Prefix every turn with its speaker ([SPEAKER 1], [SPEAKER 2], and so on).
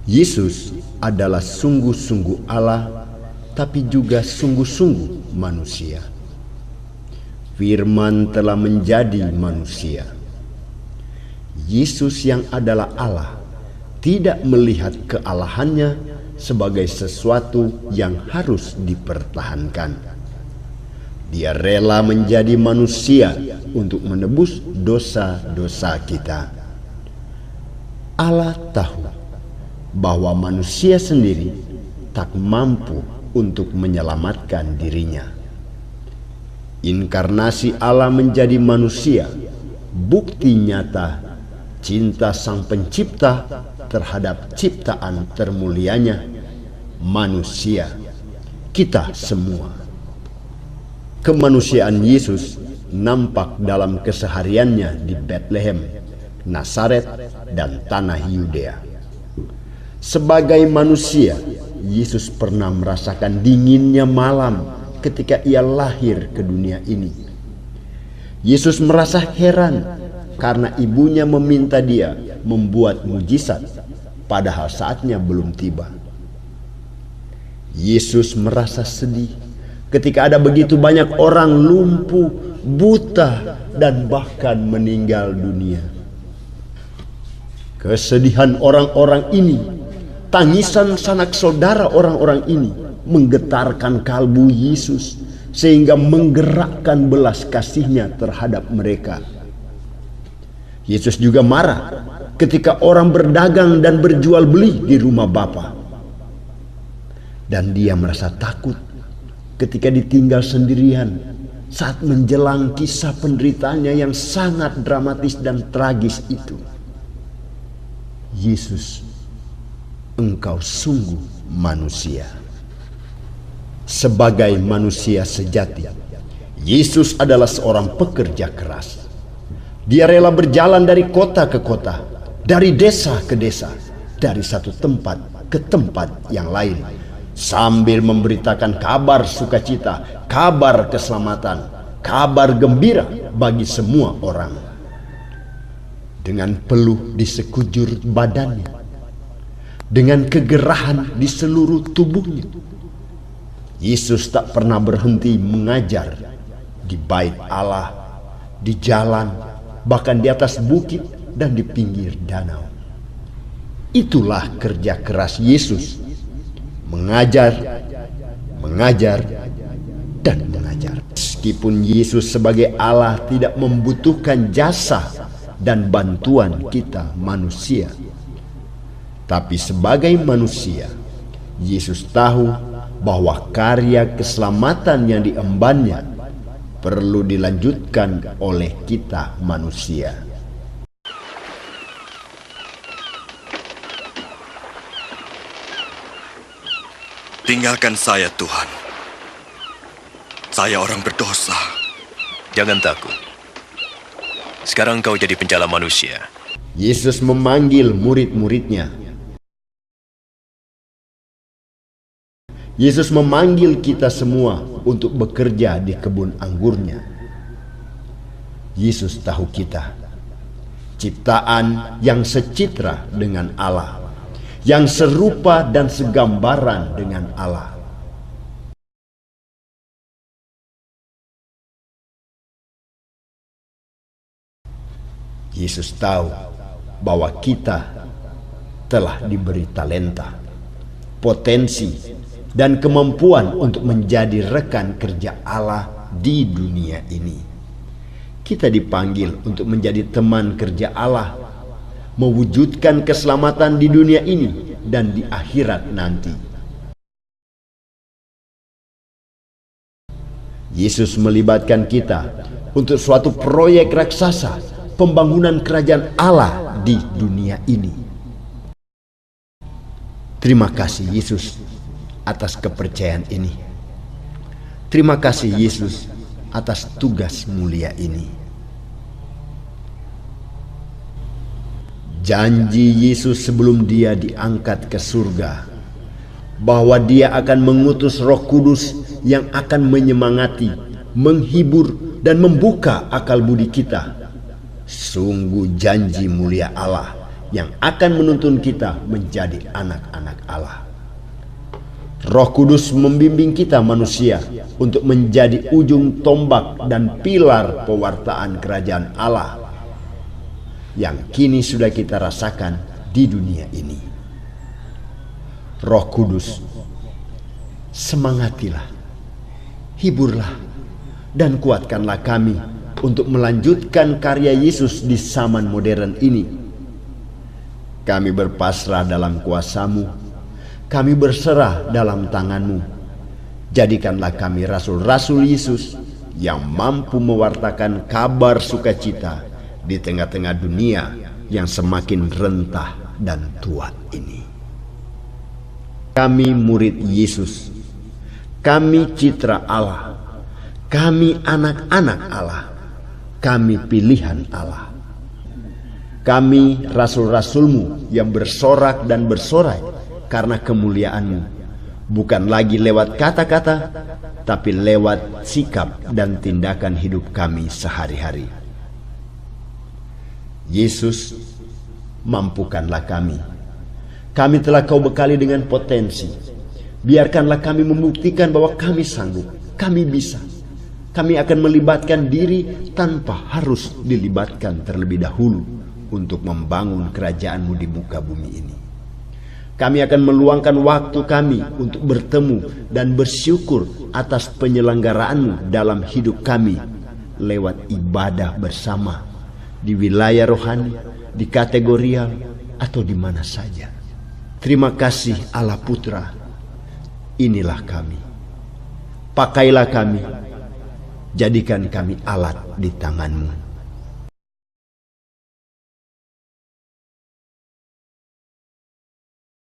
[SPEAKER 1] Yesus adalah sungguh-sungguh Allah, tapi juga sungguh-sungguh manusia. Firman telah menjadi manusia. Yesus yang adalah Allah tidak melihat kealahannya sebagai sesuatu yang harus dipertahankan. Dia rela menjadi manusia untuk menebus dosa-dosa kita. Allah tahu bahwa manusia sendiri tak mampu untuk menyelamatkan dirinya. Inkarnasi Allah menjadi manusia, bukti nyata cinta Sang Pencipta terhadap ciptaan termulianya, manusia, kita semua. Kemanusiaan Yesus nampak dalam kesehariannya di Bethlehem, Nazaret, dan tanah Yudea. Sebagai manusia, Yesus pernah merasakan dinginnya malam ketika ia lahir ke dunia ini. Yesus merasa heran karena ibunya meminta dia membuat mujizat, padahal saatnya belum tiba. Yesus merasa sedih ketika ada begitu banyak orang lumpuh, buta, dan bahkan meninggal dunia. Kesedihan orang-orang ini, tangisan sanak saudara orang-orang ini menggetarkan kalbu Yesus sehingga menggerakkan belas kasihnya terhadap mereka. Yesus juga marah ketika orang berdagang dan berjual beli di rumah Bapa. Dan dia merasa takut ketika ditinggal sendirian saat menjelang kisah penderitaannya yang sangat dramatis dan tragis itu. Yesus, Engkau sungguh manusia. Sebagai manusia sejati, Yesus adalah seorang pekerja keras. Dia rela berjalan dari kota ke kota, dari desa ke desa, dari satu tempat ke tempat yang lain, sambil memberitakan kabar sukacita, kabar keselamatan, kabar gembira bagi semua orang. Dengan peluh di sekujur badannya, dengan kegerahan di seluruh tubuhnya, Yesus tak pernah berhenti mengajar di bait Allah, di jalan, bahkan di atas bukit dan di pinggir danau. Itulah kerja keras Yesus, mengajar, mengajar, dan mengajar. Meskipun Yesus sebagai Allah tidak membutuhkan jasa dan bantuan kita manusia, tapi sebagai manusia, Yesus tahu bahwa karya keselamatan yang diembannya perlu dilanjutkan oleh kita manusia.
[SPEAKER 2] Tinggalkan saya, Tuhan. Saya orang berdosa.
[SPEAKER 3] Jangan takut. Sekarang kau jadi penjala manusia.
[SPEAKER 1] Yesus memanggil murid-muridnya. Yesus memanggil kita semua untuk bekerja di kebun anggurnya. Yesus tahu kita, ciptaan yang secitra dengan Allah, yang serupa dan segambaran dengan Allah. Yesus tahu bahwa kita telah diberi talenta, potensi, dan kemampuan untuk menjadi rekan kerja Allah di dunia ini. Kita dipanggil untuk menjadi teman kerja Allah, mewujudkan keselamatan di dunia ini dan di akhirat nanti. Yesus melibatkan kita untuk suatu proyek raksasa, pembangunan kerajaan Allah di dunia ini. Terima kasih Yesus atas kepercayaan ini. Terima kasih Yesus atas tugas mulia ini. Janji Yesus sebelum dia diangkat ke surga, bahwa dia akan mengutus Roh Kudus yang akan menyemangati, menghibur, dan membuka akal budi kita. Sungguh janji mulia Allah yang akan menuntun kita menjadi anak-anak Allah. Roh Kudus membimbing kita manusia untuk menjadi ujung tombak dan pilar pewartaan kerajaan Allah yang kini sudah kita rasakan di dunia ini. Roh Kudus, semangatilah, hiburlah, dan kuatkanlah kami untuk melanjutkan karya Yesus di zaman modern ini. Kami berpasrah dalam kuasa-Mu, kami berserah dalam tangan-Mu. Jadikanlah kami rasul-rasul Yesus yang mampu mewartakan kabar sukacita di tengah-tengah dunia yang semakin rentah dan tua ini. Kami murid Yesus, kami citra Allah, kami anak-anak Allah, kami pilihan Allah. Kami rasul-rasul-Mu yang bersorak dan bersorai karena kemuliaan-Mu, bukan lagi lewat kata-kata, tapi lewat sikap dan tindakan hidup kami sehari-hari. Yesus, mampukanlah kami. Kami telah Kau bekali dengan potensi. Biarkanlah kami membuktikan bahwa kami sanggup, kami bisa. Kami akan melibatkan diri tanpa harus dilibatkan terlebih dahulu untuk membangun kerajaan-Mu di muka bumi ini. Kami akan meluangkan waktu kami untuk bertemu dan bersyukur atas penyelenggaraan-Mu dalam hidup kami lewat ibadah bersama di wilayah rohani, di kategorial, atau di mana saja. Terima kasih Allah Putra. Inilah kami. Pakailah kami. Jadikan kami alat di tangan-Mu.